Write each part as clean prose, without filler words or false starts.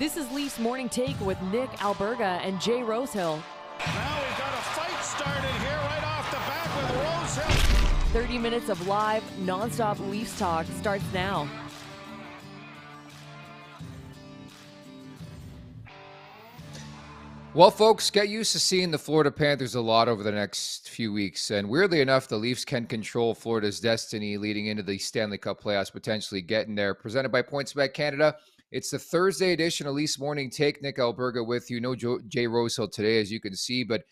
This is Leafs Morning Take with Nick Alberga and Jay Rosehill. Now we've got a fight started here right off the bat with Rosehill. 30 minutes of live, nonstop Leafs talk starts now. Well, folks, get used to seeing the Florida Panthers a lot over the next few weeks. And weirdly enough, the Leafs can control Florida's destiny leading into the Stanley Cup playoffs, potentially getting there. Presented by PointsBet Canada. It's the Thursday edition of Leafs Morning Take. Nick Alberga with you. No Jay Rosehill today, as you can see, but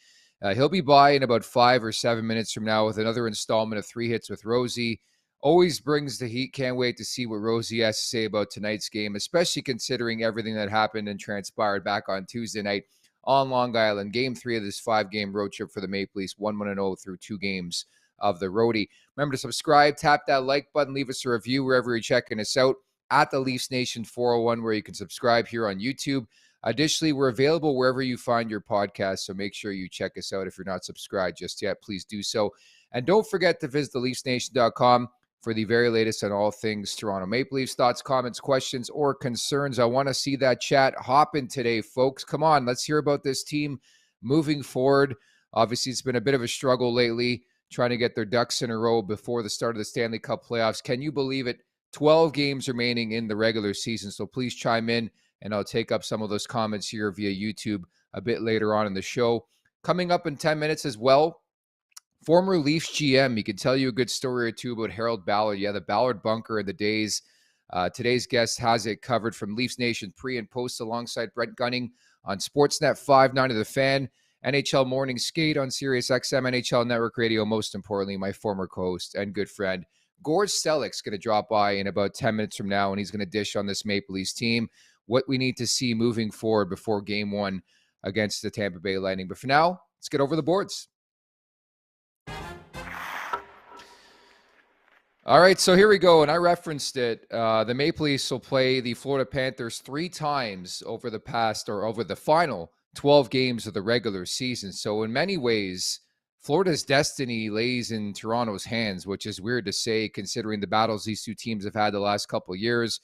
he'll be by in about 5 or 7 minutes from now with another installment of 3 Hits with Rosie. Always brings the heat. Can't wait to see what Rosie has to say about tonight's game, especially considering everything that happened and transpired back on Tuesday night on Long Island. Game 3 of this 5-game road trip for the Maple Leafs, 1-1-0 through 2 games of the roadie. Remember to subscribe, tap that like button, leave us a review wherever you're checking us out. At the Leafs Nation 401, where you can subscribe here on YouTube. Additionally, we're available wherever you find your podcast, so make sure you check us out. If you're not subscribed just yet, please do so. And don't forget to visit theleafsnation.com for the very latest on all things Toronto Maple Leafs. Thoughts, comments, questions, or concerns. I want to see that chat hopping today, folks. Come on, let's hear about this team moving forward. Obviously, it's been a bit of a struggle lately, trying to get their ducks in a row before the start of the Stanley Cup playoffs. Can you believe it? 12 games remaining in the regular season, so please chime in, and I'll take up some of those comments here via YouTube a bit later on in the show. Coming up in 10 minutes as well, former Leafs GM, he can tell you a good story or two about Harold Ballard. Yeah, the Ballard bunker in the days. Today's guest has it covered from Leafs Nation pre and post alongside Brent Gunning on Sportsnet 590 The Fan, NHL Morning Skate on SiriusXM, NHL Network Radio, most importantly, my former co-host and good friend, Gord Stellick's going to drop by in about 10 minutes from now, and he's going to dish on this Maple Leafs team, what we need to see moving forward before Game 1 against the Tampa Bay Lightning. But for now, let's get over the boards. All right, so here we go, and I referenced it. The Maple Leafs will play the Florida Panthers 3 times over the final 12 games of the regular season. So in many ways, Florida's destiny lays in Toronto's hands, which is weird to say considering the battles these two teams have had the last couple of years.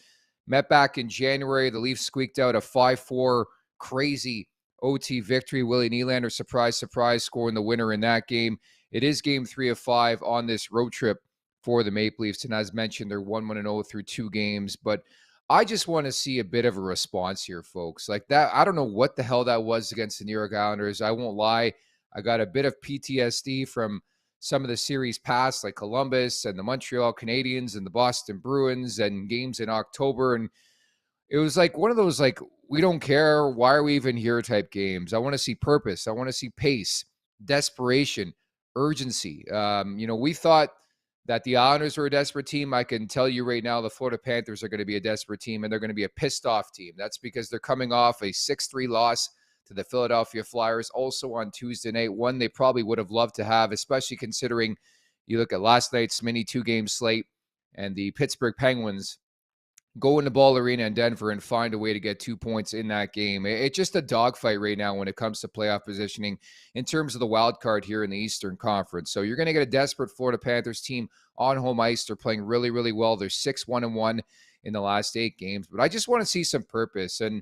Met back in January, the Leafs squeaked out a 5-4 crazy OT victory. Willie Nylander, surprise, scoring the winner in that game. It is game 3 of 5 on this road trip for the Maple Leafs, and as mentioned, they're 1-0 through 2 games, but I just want to see a bit of a response here, folks. Like that, I don't know what the hell that was against the New York Islanders. I won't lie. I got a bit of PTSD from some of the series past, like Columbus and the Montreal Canadiens and the Boston Bruins and games in October. And it was like one of those, like, we don't care. Why are we even here type games? I want to see purpose. I want to see pace, desperation, urgency. We thought that the Islanders were a desperate team. I can tell you right now, the Florida Panthers are going to be a desperate team, and they're going to be a pissed off team. That's because they're coming off a 6-3 loss to the Philadelphia Flyers, also on Tuesday night, one they probably would have loved to have, especially considering you look at last night's mini 2-game slate and the Pittsburgh Penguins go in the Ball Arena in Denver and find a way to get 2 points in that game. It's just a dogfight right now when it comes to playoff positioning in terms of the wild card here in the Eastern Conference. So you're going to get a desperate Florida Panthers team on home ice. They're playing really, really well. They're 6-1-1 in the last 8 games, but I just want to see some purpose. And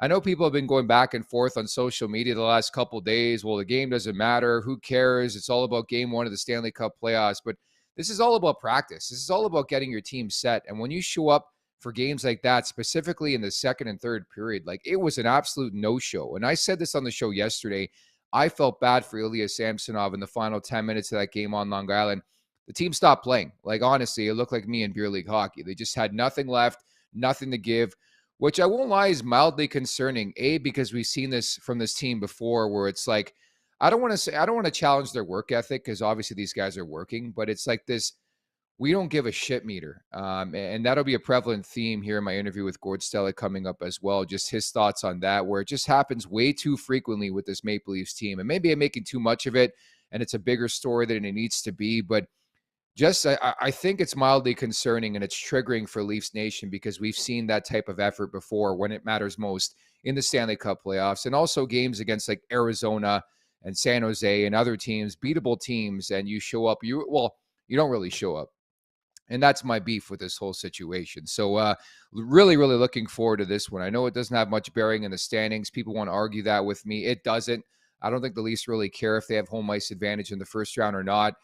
I know people have been going back and forth on social media the last couple of days. Well, the game doesn't matter. Who cares? It's all about game 1 of the Stanley Cup playoffs. But this is all about practice. This is all about getting your team set. And when you show up for games like that, specifically in the second and third period, like, it was an absolute no-show. And I said this on the show yesterday. I felt bad for Ilya Samsonov in the final 10 minutes of that game on Long Island. The team stopped playing. Like, honestly, it looked like me in beer league hockey. They just had nothing left, nothing to give, which I won't lie is mildly concerning. Because we've seen this from this team before, where it's like, I don't want to challenge their work ethic, because obviously these guys are working, but it's like this, we don't give a shit meter. And that'll be a prevalent theme here in my interview with Gord Stellick coming up as well. Just his thoughts on that, where it just happens way too frequently with this Maple Leafs team. And maybe I'm making too much of it, and it's a bigger story than it needs to be, but I think it's mildly concerning, and it's triggering for Leafs Nation, because we've seen that type of effort before when it matters most in the Stanley Cup playoffs, and also games against like Arizona and San Jose and other teams, beatable teams, and you show up. You don't really show up. And that's my beef with this whole situation. So really, really looking forward to this one. I know it doesn't have much bearing in the standings. People want to argue that with me. It doesn't. I don't think the Leafs really care if they have home ice advantage in the first round or not.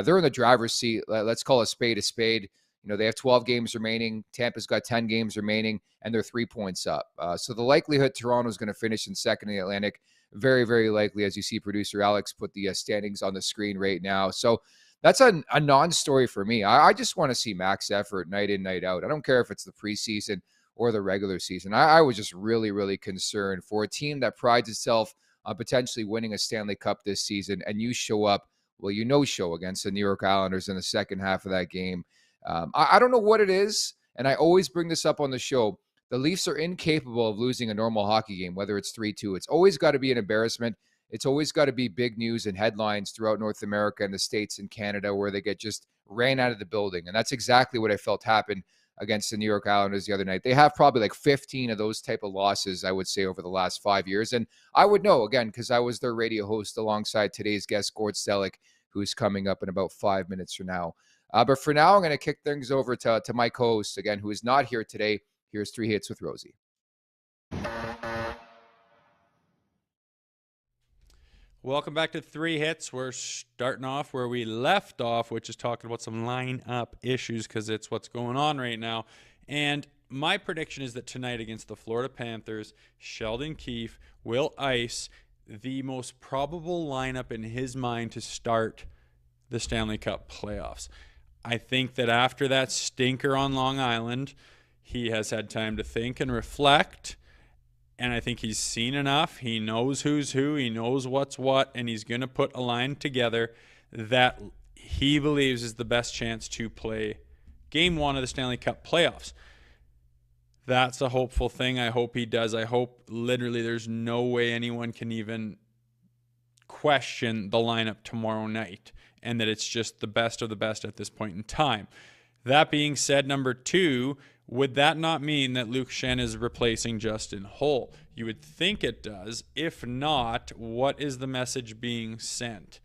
They're in the driver's seat. Let's call a spade a spade. They have 12 games remaining. Tampa's got 10 games remaining, and they're 3 points up. So the likelihood Toronto's going to finish in second in the Atlantic, very, very likely, as you see producer Alex put the standings on the screen right now. So that's a non-story for me. I just want to see max effort night in, night out. I don't care if it's the preseason or the regular season. I was just really, really concerned for a team that prides itself on potentially winning a Stanley Cup this season, and you show up, show against the New York Islanders in the second half of that game. I don't know what it is, and I always bring this up on the show. The Leafs are incapable of losing a normal hockey game, whether it's 3-2. It's always got to be an embarrassment. It's always got to be big news and headlines throughout North America and the States and Canada where they get just ran out of the building. And that's exactly what I felt happened against the New York Islanders the other night. They have probably like 15 of those type of losses, I would say, over the last 5 years. And I would know, again, because I was their radio host alongside today's guest, Gord Stellick, who's coming up in about 5 minutes from now. But for now, I'm going to kick things over to my co-host, again, who is not here today. Here's 3 Hits with Rosie. Welcome back to 3 Hits. We're starting off where we left off, which is talking about some lineup issues because it's what's going on right now. And my prediction is that tonight against the Florida Panthers, Sheldon Keefe will ice the most probable lineup in his mind to start the Stanley Cup playoffs. I think that after that stinker on Long Island, he has had time to think and reflect. And I think he's seen enough. He knows who's who. He knows what's what. And he's going to put a line together that he believes is the best chance to play Game 1 of the Stanley Cup playoffs. That's a hopeful thing. I hope he does. I hope literally there's no way anyone can even question the lineup tomorrow night and that it's just the best of the best at this point in time. That being said, number 2, would that not mean that Luke Schenn is replacing Justin Holl? You would think it does. If not, what is the message being sent?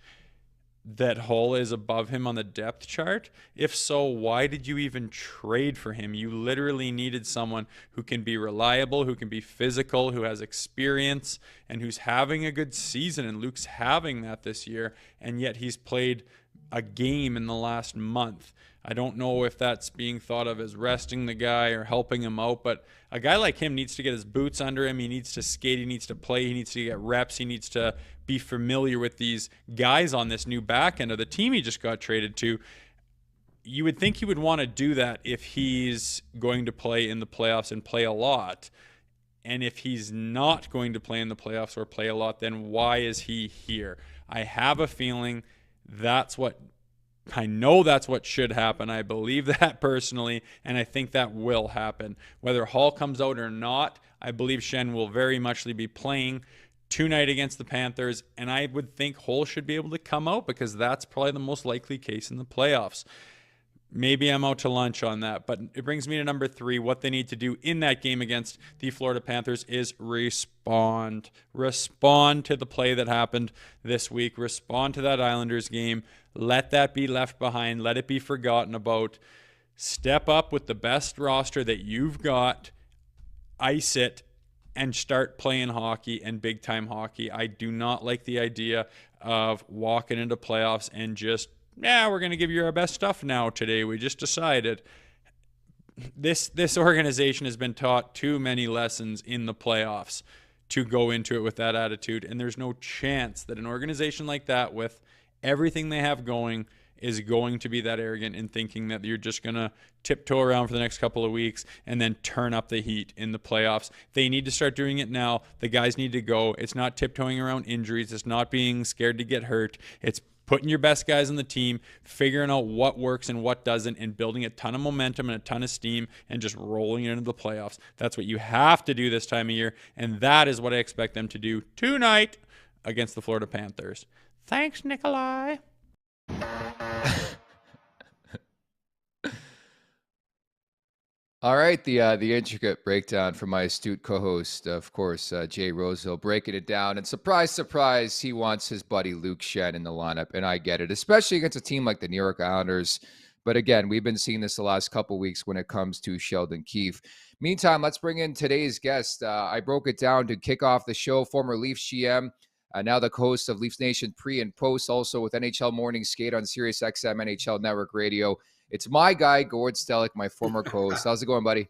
That Holl is above him on the depth chart? If so, why did you even trade for him? You literally needed someone who can be reliable, who can be physical, who has experience, and who's having a good season. And Luke's having that this year, and yet he's played a game in the last month. I don't know if that's being thought of as resting the guy or helping him out, but a guy like him needs to get his boots under him. He needs to skate. He needs to play. He needs to get reps. He needs to be familiar with these guys on this new back end of the team he just got traded to. You would think he would want to do that if he's going to play in the playoffs and play a lot. And if he's not going to play in the playoffs or play a lot, then why is he here? I have a feeling I know that's what should happen. I believe that personally, and I think that will happen. Whether Hall comes out or not, I believe Schenn will very much be playing tonight against the Panthers, and I would think Hall should be able to come out because that's probably the most likely case in the playoffs. Maybe I'm out to lunch on that, but it brings me to number 3. What they need to do in that game against the Florida Panthers is respond. Respond to the play that happened this week. Respond to that Islanders game. Let that be left behind. Let it be forgotten about. Step up with the best roster that you've got. Ice it and start playing hockey and big-time hockey. I do not like the idea of walking into playoffs and just, we're going to give you our best stuff now today. We just decided. This organization has been taught too many lessons in the playoffs to go into it with that attitude, and there's no chance that an organization like that with everything they have going is going to be that arrogant in thinking that you're just going to tiptoe around for the next couple of weeks and then turn up the heat in the playoffs. They need to start doing it now. The guys need to go. It's not tiptoeing around injuries. It's not being scared to get hurt. It's putting your best guys on the team, figuring out what works and what doesn't, and building a ton of momentum and a ton of steam and just rolling it into the playoffs. That's what you have to do this time of year, and that is what I expect them to do tonight against the Florida Panthers. Thanks, Nikolai. All right, the intricate breakdown from my astute co-host, of course, Jay Rosehill, breaking it down. And surprise, surprise, he wants his buddy Luke Schenn in the lineup, and I get it, especially against a team like the New York Islanders. But again, we've been seeing this the last couple weeks when it comes to Sheldon Keefe. Meantime, let's bring in today's guest. I broke it down to kick off the show, former Leafs GM, now the host of Leafs Nation pre and post, also with NHL Morning Skate on SiriusXM NHL Network Radio. It's my guy, Gord Stellick, my former co-host. How's it going, buddy?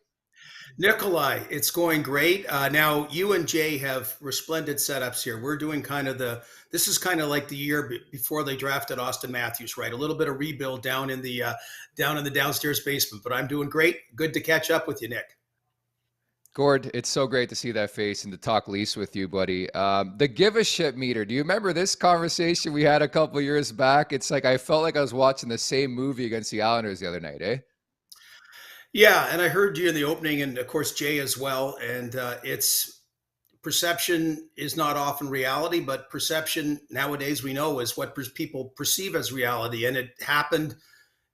Nikolai, it's going great. Now, you and Jay have resplendent setups here. We're doing this is kind of like the year before they drafted Austin Matthews, right? A little bit of rebuild down in the downstairs basement, but I'm doing great. Good to catch up with you, Nick. Gord, it's so great to see that face and to talk Leafs with you, buddy. The give a shit meter. Do you remember this conversation we had a couple years back? It's like I felt like I was watching the same movie against the Islanders the other night, eh? Yeah, and I heard you in the opening, and of course Jay as well. And it's perception is not often reality, but perception nowadays we know is what people perceive as reality. And it happened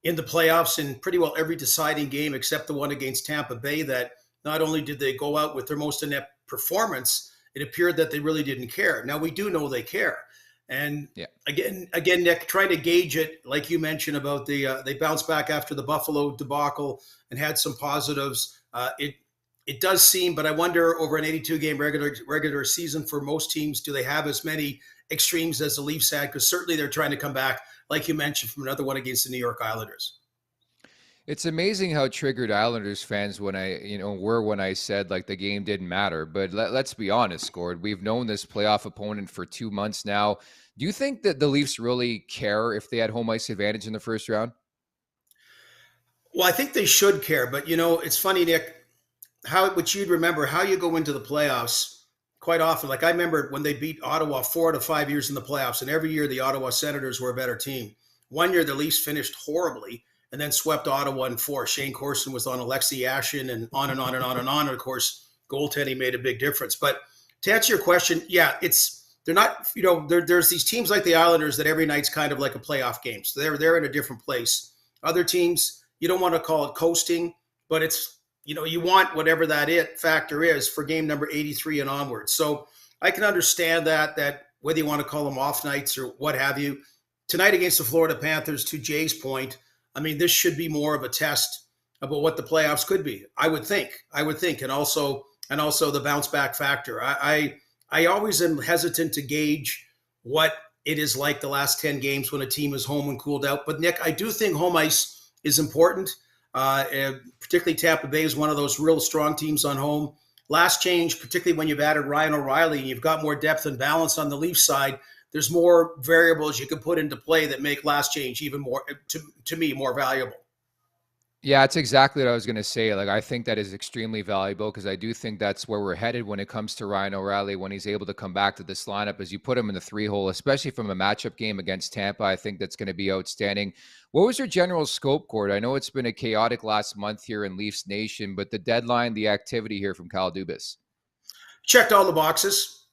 in the playoffs in pretty well every deciding game except the one against Tampa Bay. That not only did they go out with their most inept performance, it appeared that they really didn't care. Now we do know they care. And again, Nick, trying to gauge it, like you mentioned about they bounced back after the Buffalo debacle and had some positives. It does seem, but I wonder over an 82-game regular season for most teams, do they have as many extremes as the Leafs had? Because certainly they're trying to come back, like you mentioned, from another one against the New York Islanders. It's amazing how triggered Islanders fans were when I said like the game didn't matter. But let's be honest, Gord. We've known this playoff opponent for 2 months now. Do you think that the Leafs really care if they had home ice advantage in the first round? Well, I think they should care. But, it's funny, Nick, which you'd remember how you go into the playoffs quite often. Like I remember when they beat Ottawa 4 out of 5 years in the playoffs, and every year the Ottawa Senators were a better team. One year the Leafs finished horribly and then swept Ottawa in 4. Shane Corson was on Alexei Yashin and on and on and on and on. And of course, goaltending made a big difference. But to answer your question, yeah, they're not, there's these teams like the Islanders that every night's kind of like a playoff game. So they're in a different place. Other teams, you don't want to call it coasting, but it's, you want whatever that factor is for game number 83 and onward. So I can understand that whether you want to call them off nights or what have you. Tonight against the Florida Panthers, to Jay's point, I mean, this should be more of a test about what the playoffs could be. I would think, and also the bounce back factor. I always am hesitant to gauge what it is like the last 10 games when a team is home and cooled out. But Nick, I do think home ice is important. Particularly Tampa Bay is one of those real strong teams on home. Last change, particularly when you've added Ryan O'Reilly and you've got more depth and balance on the Leafs side, there's more variables you can put into play that make last change even more, to me, more valuable. Yeah, it's exactly what I was going to say. Like, I think that is extremely valuable because I do think that's where we're headed when it comes to Ryan O'Reilly when he's able to come back to this lineup as you put him in the 3-hole, especially from a matchup game against Tampa. I think that's going to be outstanding. What was your general scope, Gord? I know it's been a chaotic last month here in Leafs Nation, but the deadline, the activity here from Kyle Dubas. Checked all the boxes,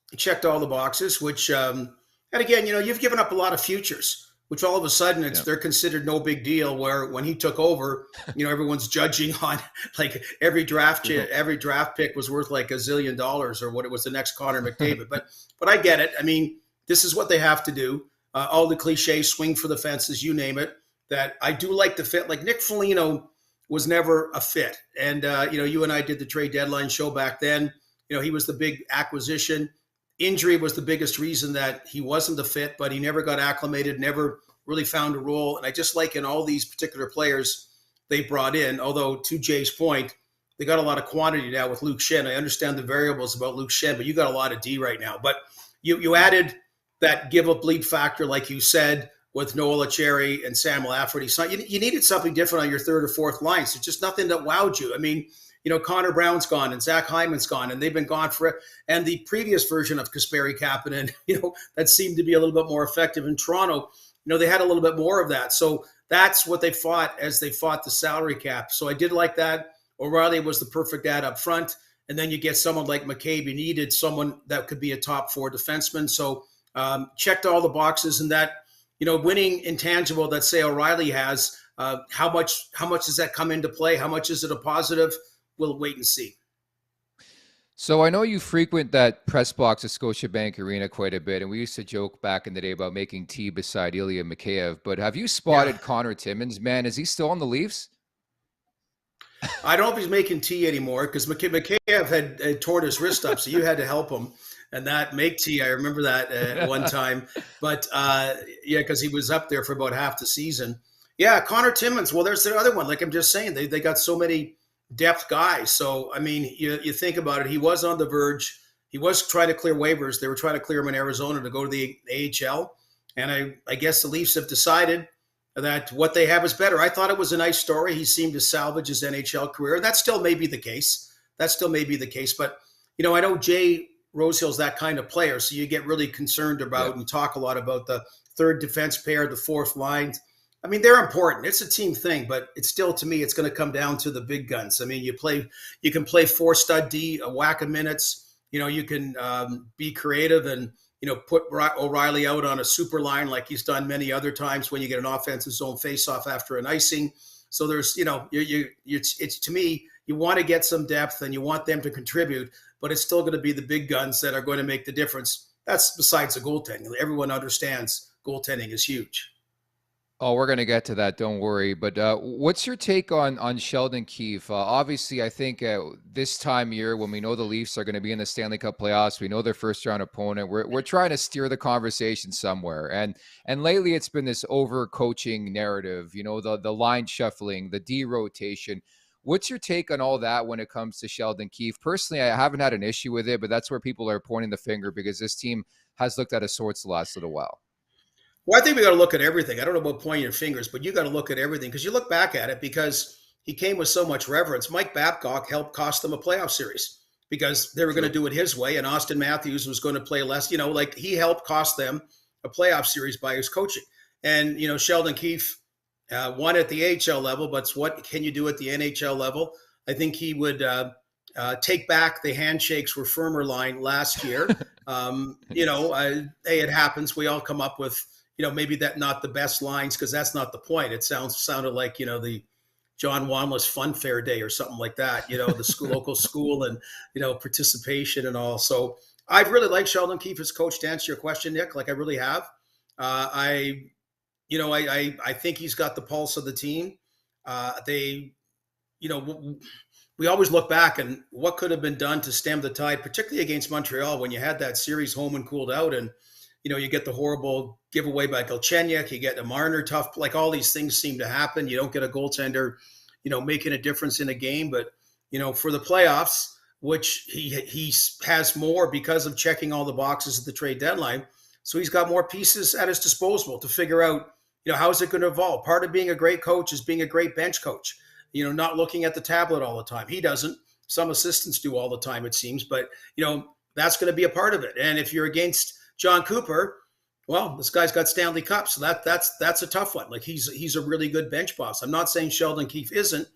which, and again, you've given up a lot of futures, which all of a sudden they're considered no big deal, where when he took over, everyone's judging on like every draft pick was worth like $1 zillion or what it was the next Connor McDavid. But I get it. I mean, this is what they have to do. All the cliches, swing for the fences, you name it. That I do like the fit. Like Nick Foligno was never a fit. And, you and I did the trade deadline show back then. He was the big acquisition. Injury was the biggest reason that he wasn't the fit, but he never got acclimated, never really found a role. And I just like in all these particular players they brought in, although to Jay's point, they got a lot of quantity now with Luke Schenn. I understand the variables about Luke Schenn, but you got a lot of D right now. But you added that give up lead factor, like you said, with Noah Cherry and Sam Lafferty. So you needed something different on your third or fourth line. So just nothing that wowed you. I mean, Connor Brown's gone and Zach Hyman's gone, and they've been gone for – and the previous version of Kasperi Kapanen, that seemed to be a little bit more effective in Toronto. They had a little bit more of that. So that's what they fought as they fought the salary cap. So I did like that. O'Reilly was the perfect ad up front. And then you get someone like McCabe. You needed someone that could be a top 4 defenseman. So checked all the boxes, and that, winning intangible that, say, O'Reilly has, how much does that come into play? How much is it a positive? We'll wait and see. So I know you frequent that press box at Scotiabank Arena quite a bit, and we used to joke back in the day about making tea beside Ilya Mikheyev. But have you Yeah. spotted Connor Timmins? Man, is he still on the Leafs? I don't know if he's making tea anymore because Mikheyev had torn his wrist up, so you had to help him and that make tea. I remember that one time, but yeah, because he was up there for about half the season. Yeah, Connor Timmins. Well, there's the other one. Like I'm just saying, they got so many depth guys. So I mean, you think about it. He was on the verge. He was trying to clear waivers. They were trying to clear him in Arizona to go to the AHL, and I guess the Leafs have decided that what they have is better. I thought it was a nice story. He seemed to salvage his NHL career. That still may be the case. But, I know Jay Rosehill's that kind of player. So you get really concerned about and talk a lot about the third defense pair, the fourth line. I mean, they're important. It's a team thing, but it's still, to me, it's going to come down to the big guns. I mean, you can play four stud D, a whack of minutes. You can be creative and, put O'Reilly out on a super line like he's done many other times when you get an offensive zone faceoff after an icing. So there's, it's to me, you want to get some depth and you want them to contribute, but it's still going to be the big guns that are going to make the difference. That's besides the goaltending. Everyone understands goaltending is huge. Oh, we're going to get to that. Don't worry. But what's your take on Sheldon Keefe? Obviously, I think this time of year when we know the Leafs are going to be in the Stanley Cup playoffs, we know their first round opponent. We're trying to steer the conversation somewhere. And lately, it's been this over coaching narrative. The line shuffling, the D rotation. What's your take on all that when it comes to Sheldon Keefe? Personally, I haven't had an issue with it, but that's where people are pointing the finger because this team has looked out of sorts the last little while. Well, I think we got to look at everything. I don't know about pointing your fingers, but you got to look at everything because you look back at it because he came with so much reverence. Mike Babcock helped cost them a playoff series because they were going to do it his way, and Austin Matthews was going to play less. He helped cost them a playoff series by his coaching. And Sheldon Keefe won at the AHL level, but what can you do at the NHL level? I think he would take back the handshakes were firmer line last year. Hey, it happens. We all come up with. Maybe that not the best lines because that's not the point. It sounded like, the John Wanless Fun Fair Day or something like that, the local school and, participation and all. So I've really liked Sheldon Keefe as coach to answer your question, Nick, like I really have. I think he's got the pulse of the team. We always look back and what could have been done to stem the tide, particularly against Montreal when you had that series home and cooled out and, you get the horrible giveaway by Galchenyuk, you get a Marner tough, like all these things seem to happen. You don't get a goaltender, making a difference in a game. But, for the playoffs, which he has more because of checking all the boxes at the trade deadline. So he's got more pieces at his disposal to figure out, how is it going to evolve? Part of being a great coach is being a great bench coach, not looking at the tablet all the time. He doesn't. Some assistants do all the time, it seems. But, that's going to be a part of it. And if you're against John Cooper, well, this guy's got Stanley Cups, so that's a tough one. Like he's a really good bench boss. I'm not saying Sheldon Keefe isn't,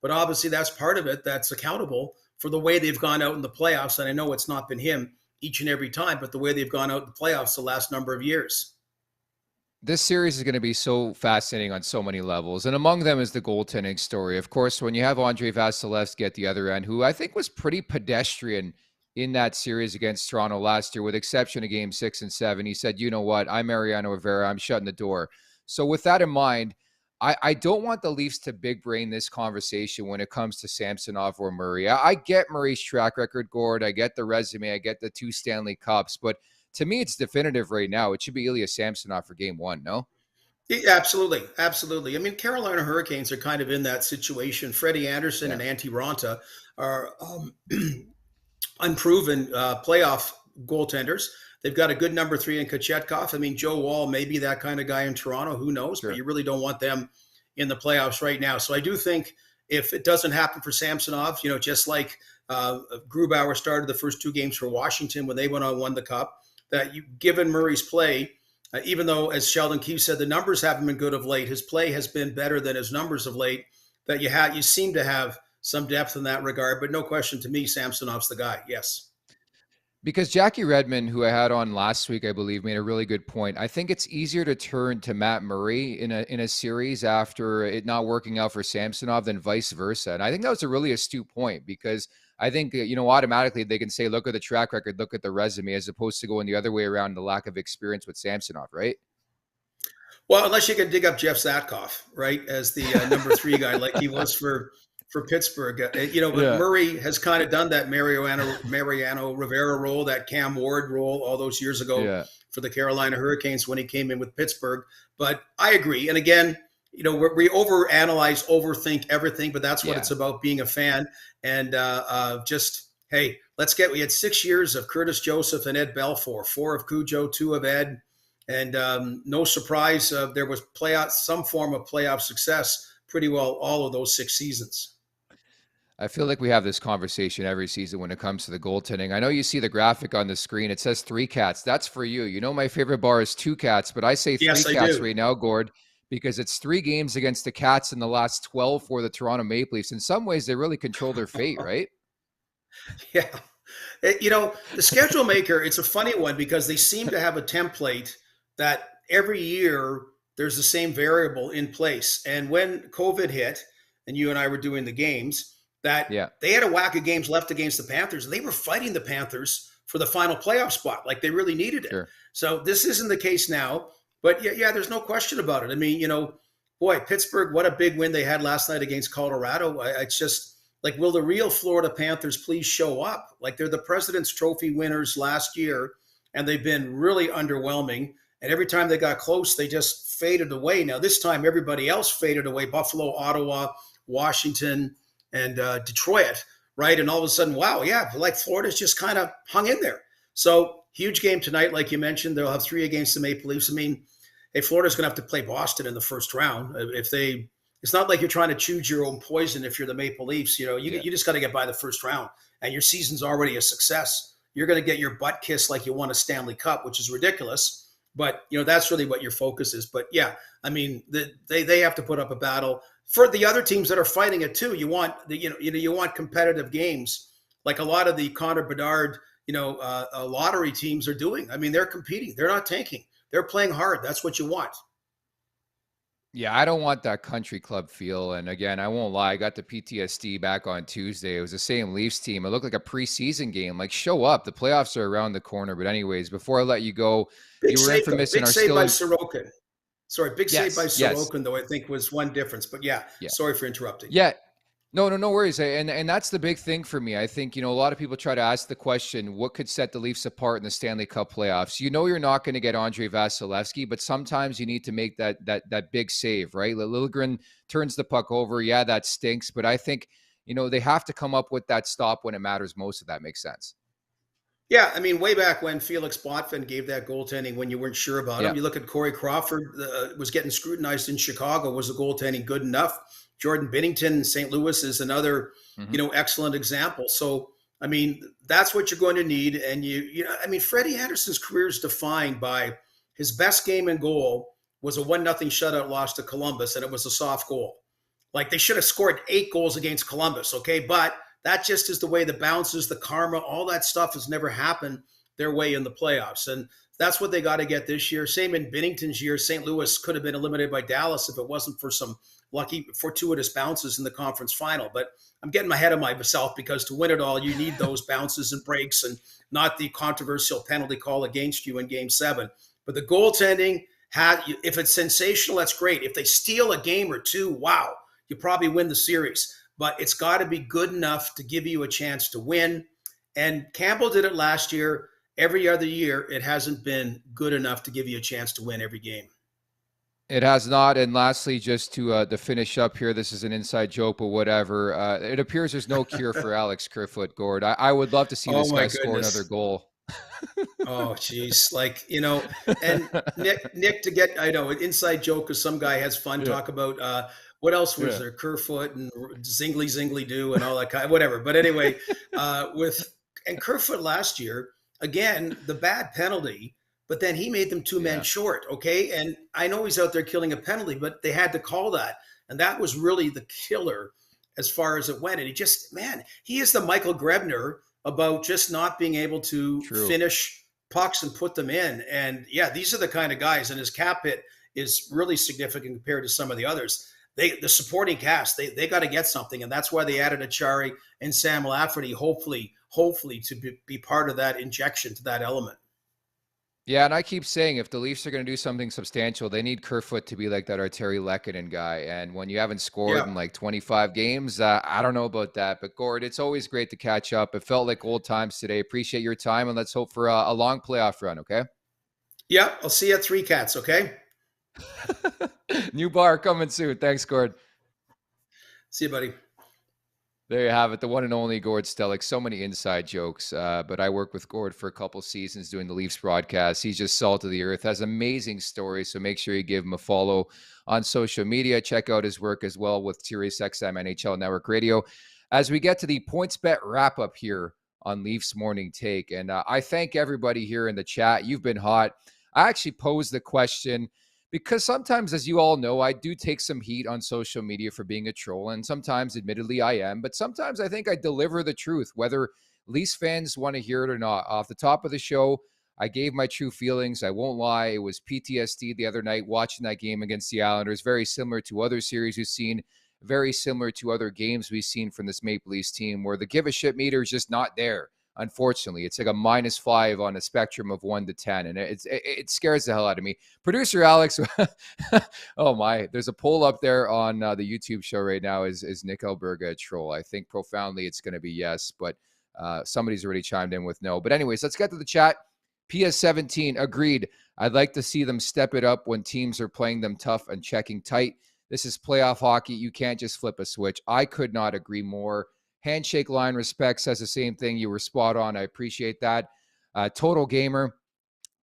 but obviously that's part of it. That's accountable for the way they've gone out in the playoffs. And I know it's not been him each and every time, but the way they've gone out in the playoffs the last number of years. This series is going to be so fascinating on so many levels, and among them is the goaltending story. Of course, when you have Andrei Vasilevsky at the other end, who I think was pretty pedestrian in that series against Toronto last year, with exception of game 6 and 7, he said, you know what, I'm Mariano Rivera, I'm shutting the door. So with that in mind, I don't want the Leafs to big brain this conversation when it comes to Samsonov or Murray. I get Murray's track record, Gord. I get the resume. I get the 2 Stanley Cups. But to me, it's definitive right now. It should be Ilya Samsonov for game 1, no? Yeah, absolutely. Absolutely. I mean, Carolina Hurricanes are kind of in that situation. Freddie Anderson and Antti Raanta are unproven playoff goaltenders. They've got a good number 3 in Kochetkov. I mean, Joe Wall may be that kind of guy in Toronto. Who knows? Sure. But you really don't want them in the playoffs right now. So I do think if it doesn't happen for Samsonov, just like Grubauer started the first 2 games for Washington when they went on won the Cup, that given Murray's play, even though, as Sheldon Keefe said, the numbers haven't been good of late, his play has been better than his numbers of late, that you seem to have some depth in that regard. But no question to me, Samsonov's the guy. Yes. Because Jackie Redmond, who I had on last week, I believe, made a really good point. I think it's easier to turn to Matt Murray in a series after it not working out for Samsonov than vice versa. And I think that was a really astute point because I think, automatically they can say, look at the track record, look at the resume, as opposed to going the other way around, the lack of experience with Samsonov, right? Well, unless you can dig up Jeff Zatkoff, right, as the number 3 guy, like he was for Pittsburgh. But Murray has kind of done that Mariano Rivera role, that Cam Ward role all those years ago for the Carolina Hurricanes when he came in with Pittsburgh. But I agree. And again, we overanalyze, overthink everything, but that's what it's about, being a fan. And hey, we had 6 years of Curtis Joseph and Ed Belfour, 4 of Cujo, 2 of Ed. And no surprise, there was some form of playoff success pretty well all of those 6 seasons. I feel like we have this conversation every season when it comes to the goaltending. I know you see the graphic on the screen. It says 3 cats. That's for you. My favorite bar is 2 cats, but I say 3 cats right now, Gord, because it's 3 games against the Cats in the last 12 for the Toronto Maple Leafs. In some ways, they really control their fate, right? Yeah. The schedule maker, it's a funny one because they seem to have a template that every year there's the same variable in place. And when COVID hit and you and I were doing the games, they had a whack of games left against the Panthers. And they were fighting the Panthers for the final playoff spot. Like they really needed it. Sure. So this isn't the case now, but yeah, there's no question about it. I mean, Pittsburgh, what a big win they had last night against Colorado. It's just like, will the real Florida Panthers please show up? Like, they're the President's Trophy winners last year, and they've been really underwhelming. And every time they got close, they just faded away. Now, this time, everybody else faded away. Buffalo, Ottawa, Washington, and Detroit, right? And all of a sudden, wow, yeah, like Florida's just kind of hung in there. So, huge game tonight, like you mentioned. They'll have 3 against the Maple Leafs. I mean, hey, Florida's going to have to play Boston in the first round. It's not like you're trying to choose your own poison if you're the Maple Leafs. You just got to get by the first round, and your season's already a success. You're going to get your butt kissed like you won a Stanley Cup, which is ridiculous. But, that's really what your focus is. But, yeah, I mean, they have to put up a battle. For the other teams that are fighting it, too, you want competitive games like a lot of the Connor Bedard, lottery teams are doing. I mean, they're competing. They're not tanking. They're playing hard. That's what you want. Yeah, I don't want that country club feel. And again, I won't lie, I got the PTSD back on Tuesday. It was the same Leafs team. It looked like a preseason game. Like, show up. The playoffs are around the corner. But anyways, before I let you go, you were infamous in our still... Big save by Sorokin. Sorry, big save by Sorokin, though, I think was one difference. But yeah, sorry for interrupting. Yeah. No worries. And that's the big thing for me. I think, a lot of people try to ask the question, what could set the Leafs apart in the Stanley Cup playoffs? You're not going to get Andrei Vasilevsky, but sometimes you need to make that big save, right? Liljegren turns the puck over. Yeah, that stinks. But I think, they have to come up with that stop when it matters most, if that makes sense. Yeah, I mean, way back when Felix Potvin gave that goaltending when you weren't sure about him. You look at Corey Crawford, was getting scrutinized in Chicago. Was the goaltending good enough? Jordan Binnington in St. Louis is another, excellent example. So, I mean, that's what you're going to need. And Freddie Anderson's career is defined by his best game in goal was a 1-0 shutout loss to Columbus, and it was a soft goal. Like, they should have scored 8 goals against Columbus, okay? But that just is the way the bounces, the karma, all that stuff has never happened their way in the playoffs. And that's what they got to get this year. Same in Binnington's year. St. Louis could have been eliminated by Dallas if it wasn't for some lucky fortuitous bounces in the conference final. But I'm getting ahead of myself because to win it all, you need those bounces and breaks and not the controversial penalty call against you in Game 7. But the goaltending, if it's sensational, that's great. If they steal a game or 2, wow, you probably win the series. But it's got to be good enough to give you a chance to win. And Campbell did it last year. Every other year, it hasn't been good enough to give you a chance to win every game. It has not. And lastly, just to finish up here, this is an inside joke, but whatever. It appears there's no cure for Alex Kerfoot, Gord. I would love to see this guy score another goal. Oh, geez. And Nick, to get, I know, an inside joke because some guy has fun talk about what else was there? Kerfoot and Zingly do and all that kind of whatever. But anyway, and Kerfoot last year, again, the bad penalty, but then he made them 2 men short, okay? And I know he's out there killing a penalty, but they had to call that. And that was really the killer as far as it went. And he is the Michael Grebner about just not being able to finish pucks and put them in. And, yeah, these are the kind of guys. And his cap hit is really significant compared to some of the others. the supporting cast, they got to get something, and that's why they added Achari and Sam Lafferty, hopefully to be part of that injection to that element. Yeah, and I keep saying if the Leafs are going to do something substantial, they need Kerfoot to be like that Arturi Lehkonen guy. And when you haven't scored in like 25 games, I don't know about that. But Gord, it's always great to catch up. It felt like old times today. Appreciate your time, and let's hope for a long playoff run, okay? Yeah, I'll see you at 3 Cats, okay? New bar coming soon. Thanks, Gord. See you, buddy. There you have it, the one and only Gord Stellick. So many inside jokes, but I worked with Gord for a couple seasons doing the Leafs broadcast. He's just salt of the earth, has amazing stories, so make sure you give him a follow on social media. Check out his work as well with SiriusXM NHL Network Radio. As we get to the PointsBet wrap-up here on Leafs Morning Take, and I thank everybody here in the chat. You've been hot. I actually posed the question because sometimes, as you all know, I do take some heat on social media for being a troll, and sometimes, admittedly, I am. But sometimes I think I deliver the truth, whether Leafs fans want to hear it or not. Off the top of the show, I gave my true feelings. I won't lie. It was PTSD the other night watching that game against the Islanders, very similar to other series we've seen, very similar to other games we've seen from this Maple Leafs team, where the give-a-shit meter is just not there. Unfortunately, it's like a -5 on a spectrum of 1 to 10, and it scares the hell out of me. Producer Alex, oh my, there's a poll up there on the YouTube show right now. Is Nick Alberga a troll? I think profoundly it's going to be yes, but somebody's already chimed in with no. But anyways, let's get to the chat. PS17, agreed. I'd like to see them step it up when teams are playing them tough and checking tight. This is playoff hockey. You can't just flip a switch. I could not agree more. Handshake Line Respect says the same thing. You were spot on. I appreciate that. Total Gamer,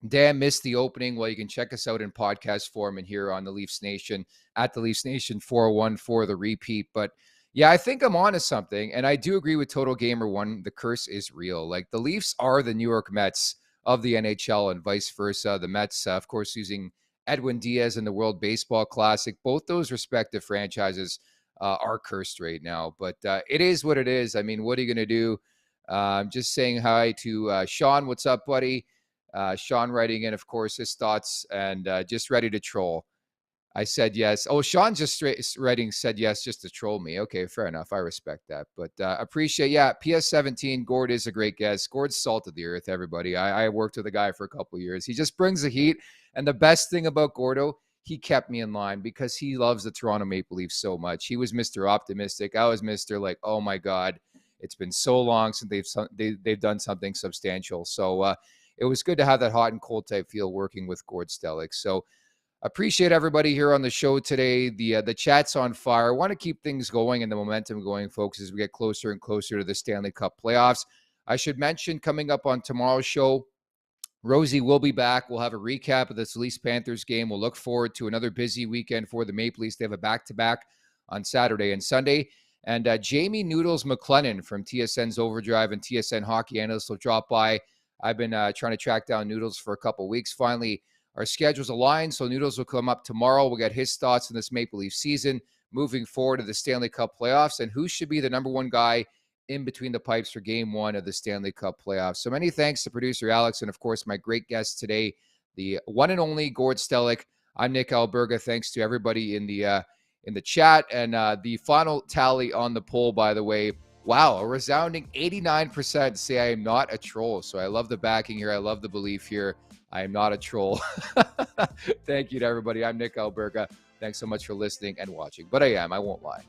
Dan missed the opening. Well, you can check us out in podcast form and here on the Leafs Nation at the Leafs Nation 401 for the repeat. But yeah, I think I'm onto something. And I do agree with Total Gamer 1. The curse is real. Like the Leafs are the New York Mets of the NHL and vice versa. The Mets, of course, using Edwin Diaz in the World Baseball Classic. Both those respective franchises are cursed right now, but it is what it is. I mean, what are you going to do? Just saying hi to Sean. What's up, buddy? Sean writing in, of course, his thoughts and just ready to troll. I said yes. Oh, Sean just writing said yes just to troll me. Okay, fair enough. I respect that, but appreciate. Yeah, PS17. Gord is a great guest. Gord's salt of the earth, everybody. I worked with the guy for a couple of years. He just brings the heat, and the best thing about Gordo, he kept me in line because he loves the Toronto Maple Leafs so much. He was Mr. Optimistic. I was Mr. like, oh my God, it's been so long since they've done something substantial. So it was good to have that hot and cold type feel working with Gord Stellick. So appreciate everybody here on the show today. The chat's on fire. I want to keep things going and the momentum going, folks, as we get closer and closer to the Stanley Cup playoffs. I should mention coming up on tomorrow's show, Rosie will be back. We'll have a recap of this Leafs Panthers game. We'll look forward to another busy weekend for the Maple Leafs. They have a back-to-back on Saturday and Sunday. And Jamie Noodles McLennan from TSN's Overdrive and TSN Hockey Analyst will drop by. I've been trying to track down Noodles for a couple weeks. Finally, our schedules align, so Noodles will come up tomorrow. We'll get his thoughts on this Maple Leaf season, moving forward to the Stanley Cup playoffs, and who should be the number one guy in between the pipes for game 1 of the Stanley Cup playoffs. So many thanks to producer Alex and, of course, my great guest today, the one and only Gord Stellick. I'm Nick Alberga. Thanks to everybody in the chat. And the final tally on the poll, by the way, wow, a resounding 89% say I am not a troll. So I love the backing here. I love the belief here. I am not a troll. Thank you to everybody. I'm Nick Alberga. Thanks so much for listening and watching. But I won't lie.